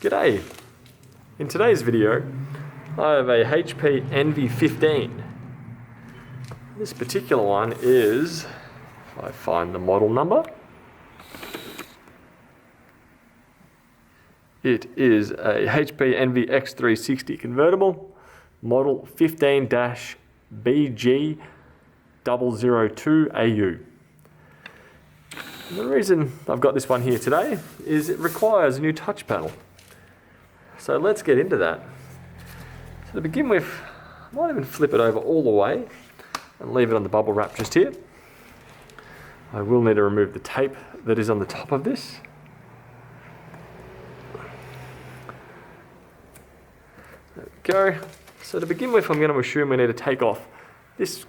G'day! In today's video, I have a HP Envy 15. This particular one is, if I find the model number, it is a HP Envy X360 convertible, model 15-BG002AU. And the reason I've got this one here today is it requires a new touch panel. So let's get into that. So to begin with, I might even flip it over all the way and leave it on the bubble wrap just here. I will need to remove the tape that is on the top of this. There we go. So to begin with, I'm going to assume we need to take off this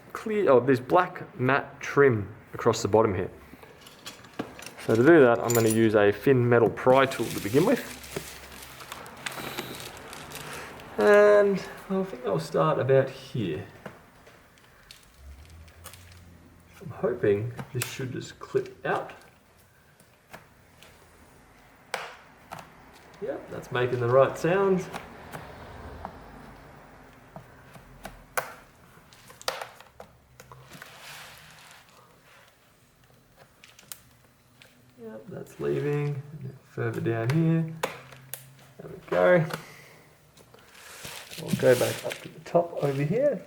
this black matte trim across the bottom here. So to do that, I'm going to use a thin metal pry tool to begin with. And I think I'll start about here. I'm hoping this should just clip out. Yep, that's making the right sounds. Yep, that's leaving. Further down here. There we go. We'll go back up to the top over here.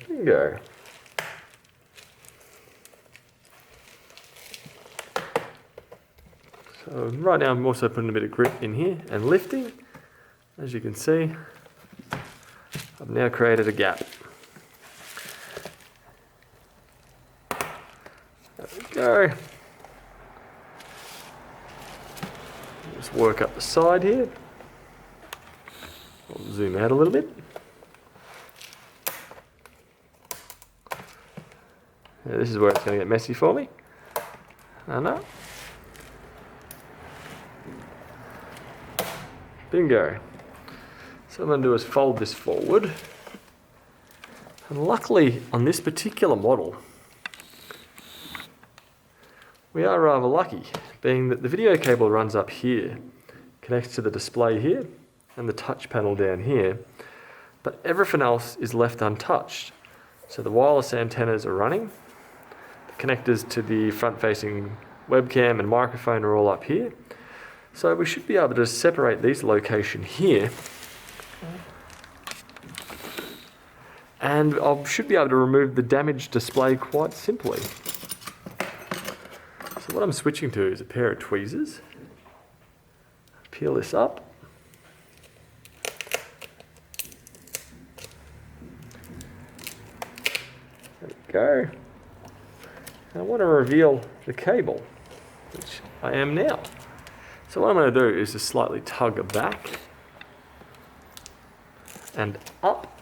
There you go. So right now I'm also putting a bit of grip in here and lifting. As you can see, I've now created a gap. There we go. Just work up the side here. I'll zoom out a little bit. Now this is where it's going to get messy for me. I know. Bingo. So what I'm going to do is fold this forward. And luckily on this particular model, we are rather lucky, being that the video cable runs up here, connects to the display here, and the touch panel down here, but everything else is left untouched. So the wireless antennas are running, the connectors to the front-facing webcam and microphone are all up here. So we should be able to separate these location here, and I should be able to remove the damaged display quite simply. So what I'm switching to is a pair of tweezers. Peel this up. There we go. And I want to reveal the cable, which I am now. So what I'm going to do is just slightly tug it back and up.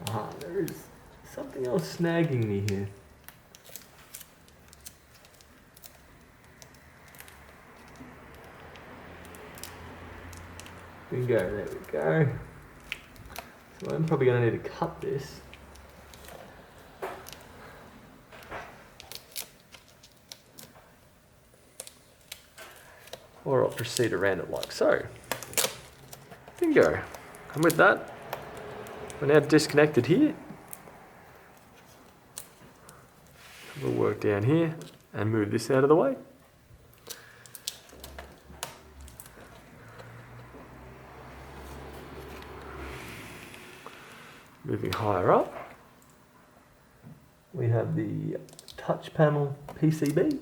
Ah, there is something else snagging me here. Bingo, there we go. So I'm probably going to need to cut this. Or I'll proceed around it like so. Bingo. And with that, we're now disconnected here. We'll work down here and move this out of the way. Moving higher up, we have the touch panel PCB,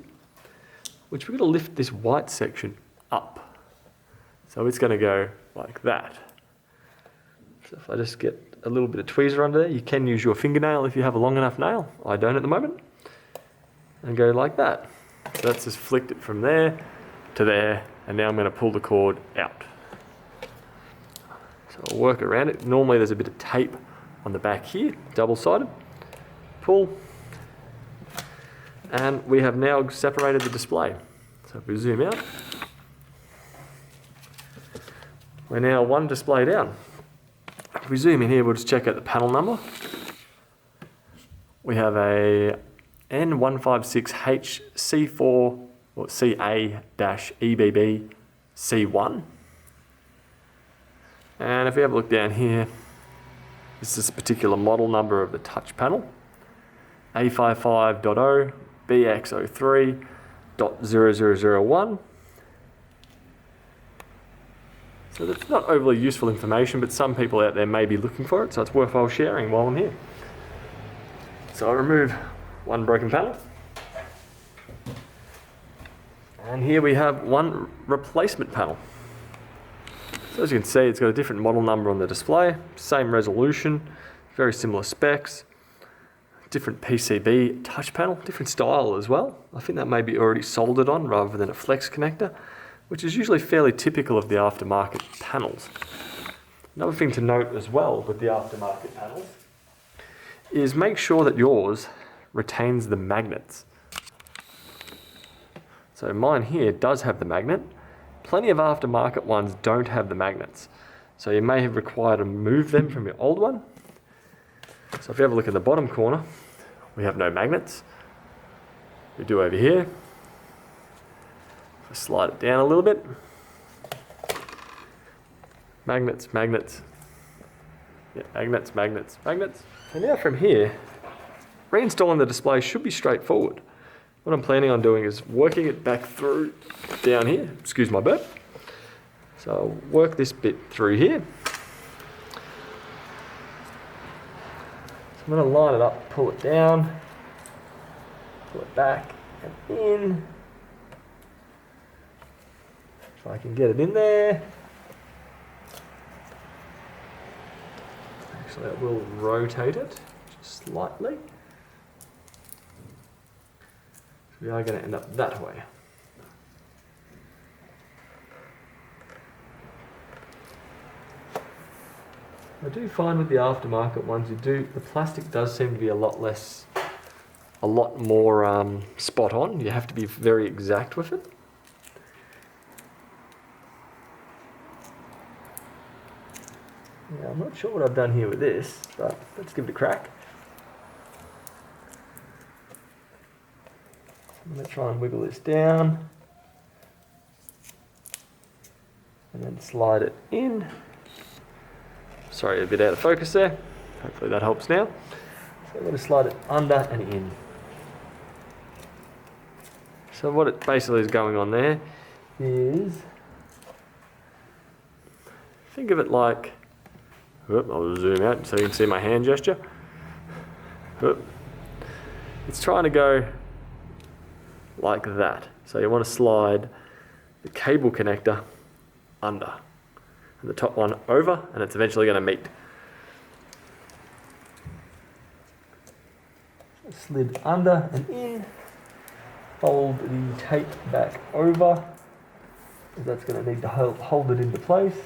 which we're going to lift this white section up. So it's going to go like that. So if I just get a little bit of tweezer under there, you can use your fingernail if you have a long enough nail. I don't at the moment. And go like that. So that's just flicked it from there to there, and now I'm going to pull the cord out. So I'll work around it. Normally there's a bit of tape on the back here, double-sided. Pull. And we have now separated the display. So if we zoom out, we're now one display down. If we zoom in here, we'll just check out the panel number. We have a N156HC4 or CA-EBB C1. And if we have a look down here, this is a particular model number of the touch panel. A55.0 BX03.0001. So that's not overly useful information, but some people out there may be looking for it, so it's worthwhile sharing while I'm here. So I'll remove one broken panel. And here we have one replacement panel. So as you can see, it's got a different model number on the display, same resolution, very similar specs, different PCB touch panel, different style as well. I think that may be already soldered on rather than a flex connector, which is usually fairly typical of the aftermarket panels. Another thing to note as well with the aftermarket panels is make sure that yours retains the magnets. So mine here does have the magnet. Plenty of aftermarket ones don't have the magnets. So you may have required to move them from your old one. So if you have a look in the bottom corner, we have no magnets. We do over here. If I slide it down a little bit. Magnets, magnets. Yeah, magnets, magnets, magnets. And now from here, reinstalling the display should be straightforward. What I'm planning on doing is working it back through down here. Excuse my burp. So I'll work this bit through here. So I'm going to line it up, pull it down, pull it back and in. If I can get it in there. Actually, I will rotate it just slightly. We are going to end up that way. I do find with the aftermarket ones, the plastic does seem to be a lot more spot on. You have to be very exact with it. Yeah, I'm not sure what I've done here with this, but let's give it a crack. I'm going to try and wiggle this down and then slide it in. Sorry, a bit out of focus there. Hopefully that helps now. So I'm going to slide it under and in. So what it basically is going on there is, think of it like, I'll zoom out so you can see my hand gesture. It's trying to go like that. So you want to slide the cable connector under and the top one over, and it's eventually going to meet. So slid under and in, fold the tape back over, because that's going to need to hold it into place.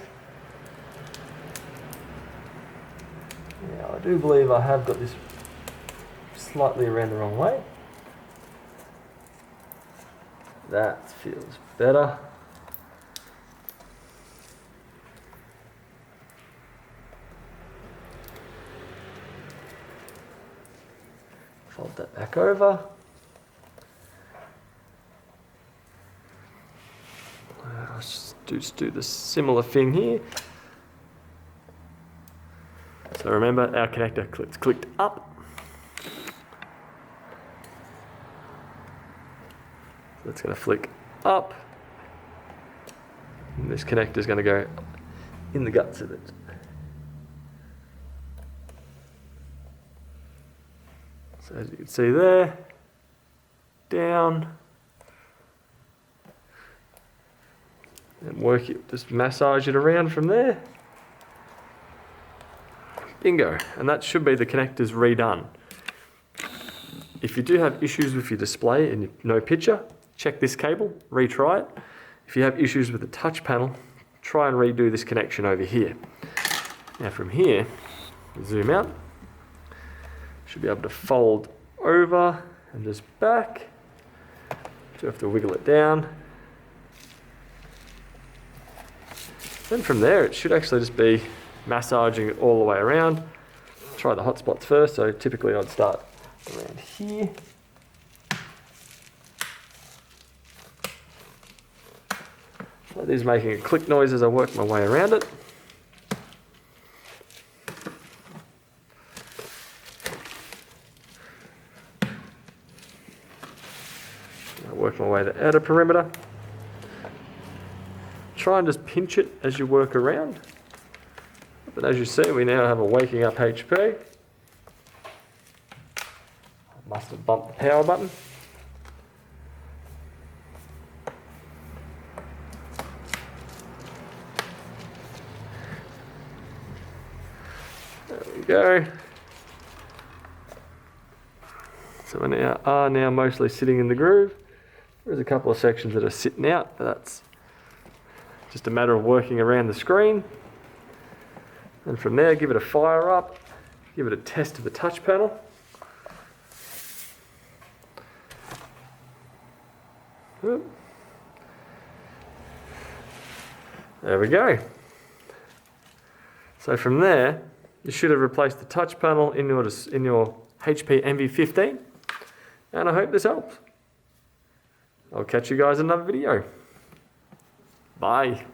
Now I do believe I have got this slightly around the wrong way. That feels better. Fold that back over. Let's just do the similar thing here. So remember, our connector clicked up. So it's going to flick up. And this connector is going to go in the guts of it. So as you can see there, down, and work it, just massage it around from there. Bingo, and that should be the connectors redone. If you do have issues with your display and no picture, check this cable, retry it. If you have issues with the touch panel, try and redo this connection over here. Now from here, zoom out. Should be able to fold over and just back. You have to wiggle it down. Then from there, it should actually just be massaging it all the way around. Try the hot spots first, so typically I'd start around here. So it is making a click noise as I work my way around it. I work my way to the outer perimeter. Try and just pinch it as you work around. But as you see, we now have a waking up HP. I must have bumped the power button. There we go. So we are now mostly sitting in the groove. There's a couple of sections that are sitting out, but that's just a matter of working around the screen. And from there, give it a fire up, give it a test of the touch panel. There we go. So from there, you should have replaced the touch panel in your HP Envy 15. And I hope this helps. I'll catch you guys in another video. Bye.